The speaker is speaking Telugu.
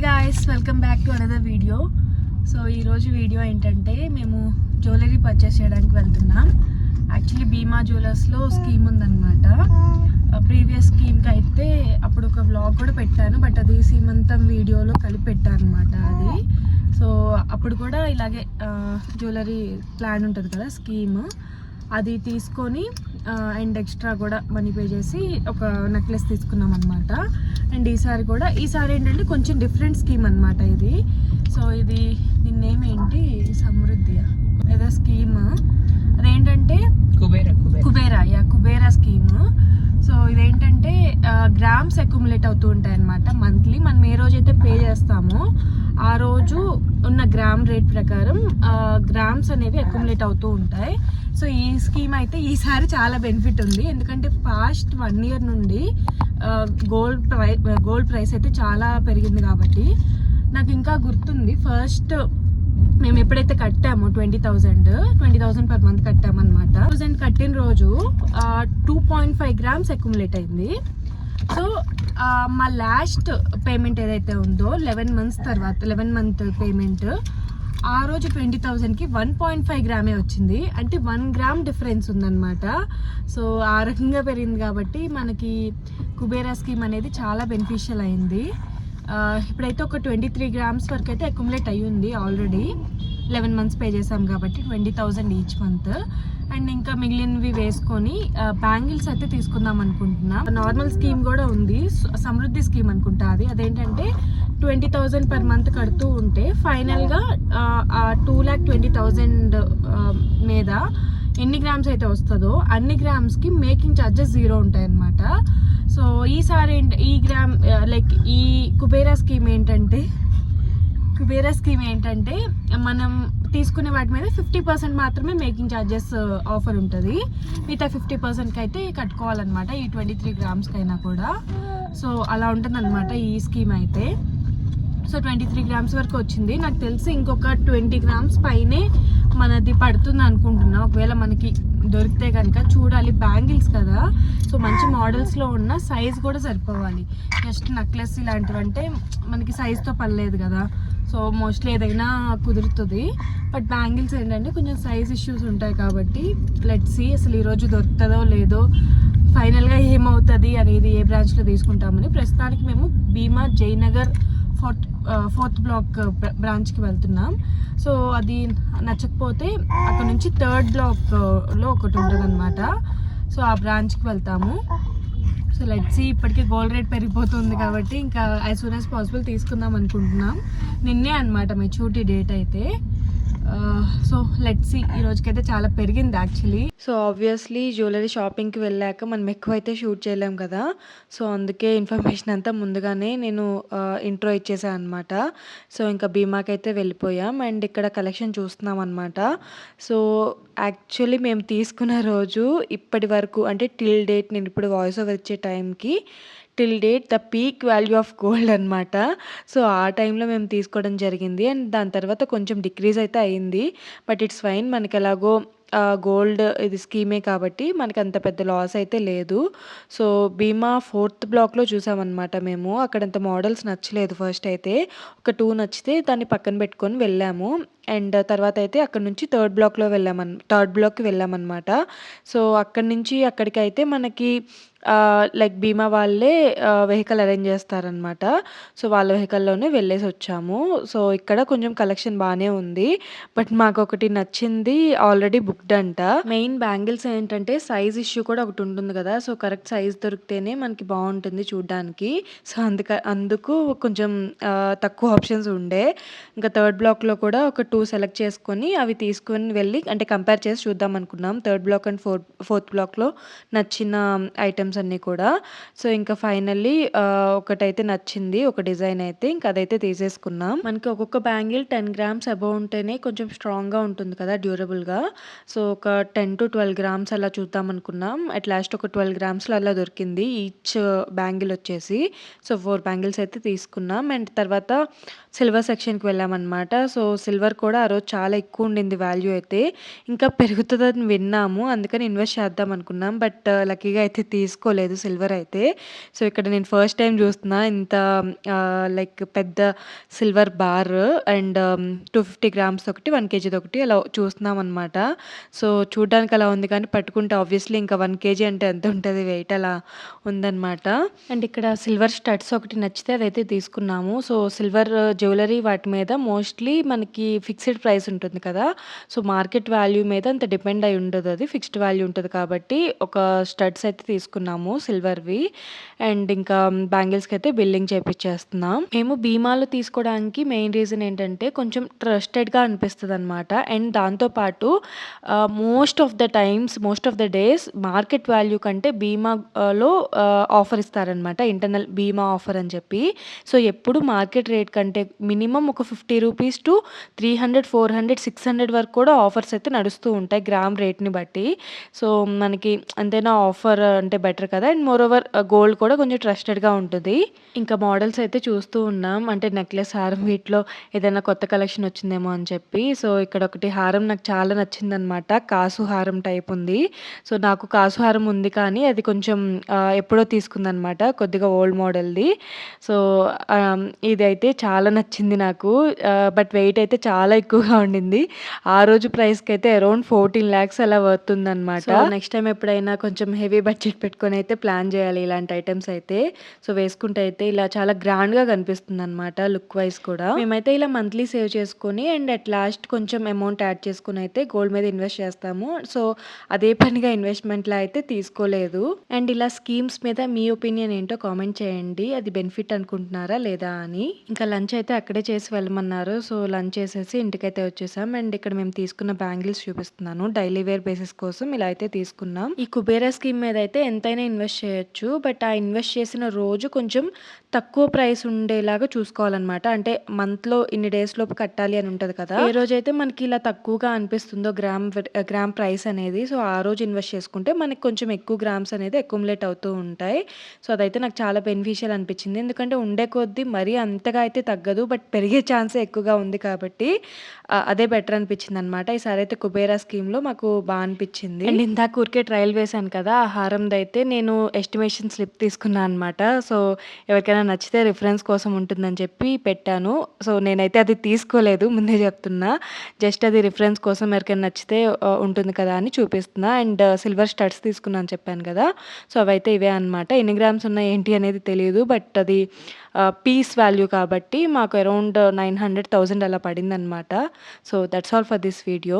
Guys, welcome back to another video. So ఈరోజు వీడియో ఏంటంటే మేము జ్యువెలరీ పర్చేస్ చేయడానికి వెళ్తున్నాం. యాక్చువల్లీ భీమా జ్యువెలర్స్లో స్కీమ్ ఉందన్నమాట. ప్రీవియస్ స్కీమ్కి అయితే అప్పుడు ఒక వ్లాగ్ కూడా పెట్టాను, బట్ అది సీమంతం వీడియోలో కలిపి పెట్టాను అనమాట అది. సో అప్పుడు కూడా ఇలాగే జ్యువెలరీ ప్లాన్ ఉంటుంది కదా స్కీమ్, అది తీసుకొని అండ్ ఎక్స్ట్రా కూడా మనీ పే చేసి ఒక నెక్లెస్ తీసుకున్నాం అనమాట. అండ్ ఈసారి ఏంటంటే కొంచెం డిఫరెంట్ స్కీమ్ అనమాట ఇది. సో ఇది దీని నేమ్ ఏంటి, సమృద్ధి ఏదో స్కీమ్, అదేంటంటే కుబేరా స్కీమ్. సో ఇదేంటంటే గ్రామ్స్ అక్యుములేట్ అవుతూ ఉంటాయి అనమాట మంత్లీ. మనం ఏ రోజైతే పే చేస్తామో ఆ రోజు ఉన్న గ్రామ్ రేట్ ప్రకారం గ్రామ్స్ అనేవి అక్యుములేట్ అవుతూ ఉంటాయి. సో ఈ స్కీమ్ అయితే ఈసారి చాలా బెనిఫిట్ ఉంది, ఎందుకంటే పాస్ట్ 1 year నుండి గోల్డ్ ప్రైస్ అయితే చాలా పెరిగింది. కాబట్టి నాకు ఇంకా గుర్తుంది, ఫస్ట్ మేము ఎప్పుడైతే కట్టామో 20,000 పర్ మంత్ కట్టామన్నమాట. 2000 కట్టిన రోజు 2.5 grams అక్యుములేట్ అయింది. సో మా లాస్ట్ పేమెంట్ ఏదైతే ఉందో 11 months తర్వాత 11 month పేమెంట్, ఆ రోజు 20,000కి 1.5 grams వచ్చింది. అంటే 1 gram డిఫరెన్స్ ఉందన్నమాట. సో ఆ రకంగా పెరిగింది కాబట్టి మనకి కుబేరా స్కీమ్ అనేది చాలా బెనిఫిషియల్ అయింది. ఇప్పుడైతే ఒక 23 grams వరకు అయితే అక్యుములేట్ అయ్యింది ఆల్రెడీ. 11 months పే చేసాం కాబట్టి 20,000 ఈచ్ మంత్. అండ్ ఇంకా మిగిలినవి వేసుకొని బ్యాంగిల్స్ అయితే తీసుకుందాం అనుకుంటున్నా. నార్మల్ స్కీమ్ కూడా ఉంది, సమృద్ధి స్కీమ్ అనుకుంటా అది. అదేంటంటే 20,000 పర్ మంత్ కడుతూ ఉంటే ఫైనల్గా 2,20,000 మీద ఎన్ని గ్రామ్స్ అయితే వస్తుందో అన్ని గ్రామ్స్కి మేకింగ్ ఛార్జెస్ 0 ఉంటాయి అన్నమాట. సో ఈసారి ఈ కుబేరా స్కీమ్ ఏంటంటే మనం తీసుకునే వాటి మీద 50% మాత్రమే మేకింగ్ ఛార్జెస్ ఆఫర్ ఉంటుంది. మిగతా 50%కి అయితే కట్టుకోవాలన్నమాట, ఈ 23 grams అయినా కూడా. సో అలా ఉంటుంది అనమాట ఈ స్కీమ్ అయితే. సో 23 grams వరకు వచ్చింది. నాకు తెలిసి ఇంకొక 20 grams పైనే మనది పడుతుంది అనుకుంటున్నా, ఒకవేళ మనకి దొరికితే కనుక. చూడాలి, బ్యాంగిల్స్ కదా, సో మంచి మోడల్స్లో ఉన్న సైజ్ కూడా సరిపోవాలి. జస్ట్ నెక్లెస్ ఇలాంటివి అంటే మనకి సైజ్తో పర్లేదు కదా, సో మోస్ట్లీ ఏదైనా కుదురుతుంది. బట్ బ్యాంగిల్స్ ఏంటంటే కొంచెం సైజ్ ఇష్యూస్ ఉంటాయి కాబట్టి లెట్స్ సీ అసలు ఈరోజు దొరుకుతుందో లేదో, ఫైనల్గా ఏమవుతుంది అనేది, ఏ బ్రాంచ్లో తీసుకుంటామని. ప్రస్తుతానికి మేము భీమా జయనగర్ 4th block బ్రాంచ్కి వెళ్తున్నాం. సో అది నచ్చకపోతే అక్కడ నుంచి 3rd blockలో ఒకటి ఉంటుంది అనమాట. సో ఆ బ్రాంచ్కి వెళ్తాము. సో లెట్స్ సీ, ఇప్పటికే గోల్డ్ రేట్ పెరిగిపోతుంది కాబట్టి ఇంకా యాజ్ సూన్ యాజ్ పాసిబుల్ తీసుకుందాం అనుకుంటున్నాం. నిన్నే అనమాట మెచ్యూరిటీ డేట్ అయితే. సో లెట్స్ సీ, ఈ రోజుకైతే చాలా పెరిగింది యాక్చువల్లీ. సో ఆబ్వియస్లీ జ్యువెలరీ షాపింగ్కి వెళ్ళాక మనం ఎక్కువైతే షూట్ చేయలేం కదా, సో అందుకే ఇన్ఫర్మేషన్ అంతా ముందుగానే నేను ఇంట్రో ఇచ్చేసాను అనమాట. సో ఇంకా భీమాకి అయితే వెళ్ళిపోయాం అండ్ ఇక్కడ కలెక్షన్ చూస్తున్నాం అనమాట. సో యాక్చువల్లీ మేము తీసుకున్న రోజు ఇప్పటి వరకు అంటే టిల్ డేట్, నేను ఇప్పుడు వాయిస్ ఓవర్ ఇచ్చే టైంకి till date the peak value of gold అనమాట. సో ఆ టైంలో మేము తీసుకోవడం జరిగింది అండ్ దాని తర్వాత కొంచెం డిక్రీజ్ అయితే అయింది. బట్ ఇట్స్ ఫైన్, మనకి ఎలాగో గోల్డ్ ఇది స్కీమే కాబట్టి మనకి అంత పెద్ద లాస్ అయితే లేదు. సో భీమా 4th blockలో చూసామన్నమాట మేము. అక్కడంత మోడల్స్ నచ్చలేదు. ఫస్ట్ అయితే ఒక 2 నచ్చితే దాన్ని పక్కన పెట్టుకొని వెళ్ళాము. అండ్ తర్వాత అయితే అక్కడ నుంచి 3rd blockకి వెళ్ళామన్నమాట. సో అక్కడి నుంచి అక్కడికి అయితే మనకి లైక్ భీమా వాళ్ళే వెహికల్ అరేంజ్ చేస్తారనమాట. సో వాళ్ళ వెహికల్లోనే వెళ్ళేసి వచ్చాము. సో ఇక్కడ కొంచెం కలెక్షన్ బాగానే ఉంది, బట్ మాకు ఒకటి నచ్చింది, ఆల్రెడీ బుక్డ్ అంట. మెయిన్ బ్యాంగిల్స్ ఏంటంటే సైజ్ ఇష్యూ కూడా ఒకటి ఉంటుంది కదా, సో కరెక్ట్ సైజ్ దొరికితేనే మనకి బాగుంటుంది చూడ్డానికి. సో అందుకు కొంచెం తక్కువ ఆప్షన్స్ ఉండే. ఇంకా 3rd blockలో కూడా ఒక 2 సెలెక్ట్ చేసుకొని అవి తీసుకొని వెళ్ళి అంటే కంపేర్ చేసి చూద్దాం అనుకున్నాం. 3rd block అండ్ 4th blockలో నచ్చిన ఐటమ్స్ అన్నీ కూడా. సో ఇంకా ఫైనల్లీ ఒకటైతే నచ్చింది, ఒక డిజైన్ అయితే, ఇంకా అదైతే తీసేసుకున్నాం. మనకి ఒక్కొక్క బ్యాంగిల్ 10 grams అబౌవ్ ఉంటేనే కొంచెం స్ట్రాంగ్గా ఉంటుంది కదా, డ్యూరబుల్గా. సో ఒక 10 to 12 grams అలా చూద్దాం అనుకున్నాం. అట్ లాస్ట్ ఒక 12 grams అలా దొరికింది ఈచ్ బ్యాంగిల్ వచ్చేసి. సో 4 బ్యాంగిల్స్ అయితే తీసుకున్నాం అండ్ తర్వాత సిల్వర్ సెక్షన్కి వెళ్ళామన్నమాట. సో సిల్వర్ కూడా ఆ రోజు చాలా ఎక్కువ ఉండింది వాల్యూ అయితే. ఇంకా పెరుగుతదని విన్నాము. అందుకని ఇన్వెస్ట్ చేద్దాం అనుకున్నాం. బట్ లక్కీగా అయితే తీసుకోలేదు సిల్వర్ అయితే. సో, ఇక్కడ నేను ఫస్ట్ టైమ్ చూస్తున్నా ఇంత లైక్ పెద్ద సిల్వర్ బార్ అండ్ 250 గ్రామ్స్ ఒకటి, 1 కేజీది ఒకటి అలా చూస్తున్నామనమాట. సో, చూడ్డానికి అలా ఉంది కానీ పట్టుకుంటే ఆబ్వియస్లీ ఇంకా 1 కేజీ అంటే ఎంత ఉంటది వెయిట్ అలా ఉందనమాట. అండ్ ఇక్కడ సిల్వర్ స్టడ్స్ ఒకటి నచ్చితే అదైతే తీసుకున్నాము. సో, సిల్వర్ జ్యువెలరీ వాటి మీద మోస్ట్‌లీ మనకి ఫిక్స్డ్ ప్రైస్ ఉంటుంది కదా! సో, మార్కెట్ వాల్యూ మీద అంత డిపెండ్ అయి ఉండదు అది. ఫిక్స్డ్ వాల్యూ ఉంటది కాబట్టి ఒక స్టడ్స్ అయితే తీసుకున్నాము సిల్వర్‌వి. అండ్ ఇంకా బ్యాంగిల్స్‌కైతే బిల్లింగ్ చేపిచ్చేస్తున్నాం. మేము భీమాలో తీసుకోవడానికి మెయిన్ రీజన్ ఏంటంటే కొంచెం ట్రస్టెడ్‌గా అనిపిస్తదనమాట. అండ్ దాంతో పాటు most of the days market value కంటే భీమాలో ఆఫర్ ఇస్తారనమాట. ఇంటర్నల్ భీమా ఆఫర్ అని చెప్పి. సో, ఎప్పుడు మార్కెట్ రేట్ కంటే మినిమమ్ ఒక 50 రూపీస్ టు 300, 400, 600 వరకు కూడా ఆఫర్స్ అయితే నడుస్తూ ఉంటాయి గ్రామ్ రేట్‌ని బట్టి. సో, మనకి ఎంతైనా ఆఫర్ అంటే బెటర్ కదా! అండ్ మోరోవర్ గోల్డ్ కూడా కొంచెం ట్రస్టెడ్‌గా ఉంటది. ఇంకా మోడల్స్ అయితే చూస్తూ ఉన్నాం. అంటే నెక్లెస్, హారం వీటిలో ఏదైనా కొత్త కలెక్షన్ వచ్చిందేమో అని చెప్పి. సో, ఇక్కడ ఒకటి హారం నాకు చాలా నచ్చిందనమాట. కాసు హారం టైప్ ఉంది. సో, నాకు కాసు హారం ఉంది కానీ అది కొంచెం ఎప్పుడో తీసుకుందనమాట. కొద్దిగా ఓల్డ్ మోడల్‌ది. సో, ఇదైతే చాలా నచ్చింది నాకు. బట్ వెయిట్ అయితే చాలా ఎక్కువగా ఉండింది. ఆ రోజు ప్రైస్‌కైతే అరౌండ్ 14 లాక్స్ అలా వర్తుందనమాట. సో, నెక్స్ట్ టైమ్ ఎప్పుడైనా కొంచెం హెవీ బడ్జెట్ పెట్టుకొని అయితే ప్లాన్ చేయాలి ఇలాంటి ఐటెమ్స్ అయితే. సో, వేసుకుంటే అయితే ఇలా చాలా గ్రాండ్‌గా కనిపిస్తుందనమాట లుక్ వైస్ కూడా. మేమైతే ఇలా మంత్లీ సేవ్ చేసుకొని అండ్ అట్ లాస్ట్ కొంచెం అమౌంట్ యాడ్ చేసుకొని అయితే గోల్డ్ మీద ఇన్వెస్ట్ చేస్తాము. సో, అదే పనిగా ఇన్వెస్ట్‌మెంట్‌లా అయితే తీసుకోలేదు. అండ్ ఇలా స్కీమ్స్ మీద మీ ఒపీనియన్ ఏంటో కామెంట్ చేయండి. అది బెనిఫిట్ అనుకుంటున్నారా లేదా అని. ఇంకా లంచ్ అయితే అక్కడే చేసి వెళ్ళమన్నారు. సో, లంచ్ చేసేసి ఇంటికైతే వచ్చేసాం. అండ్ ఇక్కడ మేము తీసుకున్న బ్యాంగిల్స్ చూపిస్తున్నాను. డైలీ వేర్ బేసిస్ కోసం ఇలా అయితే తీసుకున్నాం. ఈ కుబేరా స్కీమ్ మీద అయితే ఎంతైనా ఇన్వెస్ట్ చేయొచ్చు. బట్ ఆ ఇన్వెస్ట్ చేసిన రోజు కొంచెం తక్కువ ప్రైస్ ఉండేలాగా చూసుకోవాలన్నమాట. అంటే మంత్‌లో ఇన్ని డేస్ లోపు కట్టాలి అని ఉంటది కదా! ఏ రోజైతే మనకి ఇలా తక్కువగా అనిపిస్తుందో గ్రామ్ ప్రైస్ అనేది, సో, ఆ రోజు ఇన్వెస్ట్ చేసుకుంటే మనకి కొంచెం ఎక్కువ గ్రామ్స్ అనేది అక్యుములేట్ అవుతూ ఉంటాయి. సో, అదైతే నాకు చాలా బెనిఫిషియల్ అనిపించింది. ఎందుకంటే ఉండే కొద్దీ మరీ అంతగా అయితే తగ్గదు. బట్ పెరిగే ఛాన్సే ఎక్కువగా ఉంది కాబట్టి అదే బెటర్ అనిపించిందనమాట. ఈసారి అయితే కుబేరా స్కీమ్‌లో మాకు బా అనిపించింది. అండ్ ఇందాక ఊరికే ట్రయల్ వేశాను కదా! ఆ హారందైతే నేను ఎస్టిమేషన్ స్లిప్ తీసుకున్నా అనమాట. సో, ఎవరికైనా నచ్చితే రిఫరెన్స్ కోసం ఉంటుందని చెప్పి పెట్టాను. సో, నేనైతే అది తీసుకోలేదు ముందే చెప్తున్నా. జస్ట్ అది రిఫరెన్స్ కోసం ఎవరికైనా నచ్చితే ఉంటుంది కదా అని చూపిస్తున్నా. అండ్ సిల్వర్ స్టడ్స్ తీసుకున్నాను చెప్పాను కదా! సో, అవైతే ఇవే అనమాట. ఎన్ని గ్రామ్స్ ఉన్నాయి ఏంటి అనేది తెలీదు. బట్ అది పీస్ వాల్యూ కాబట్టి మాకు అరౌండ్ 900, 1000 అలా పడిందనమాట. So, that's all for this video.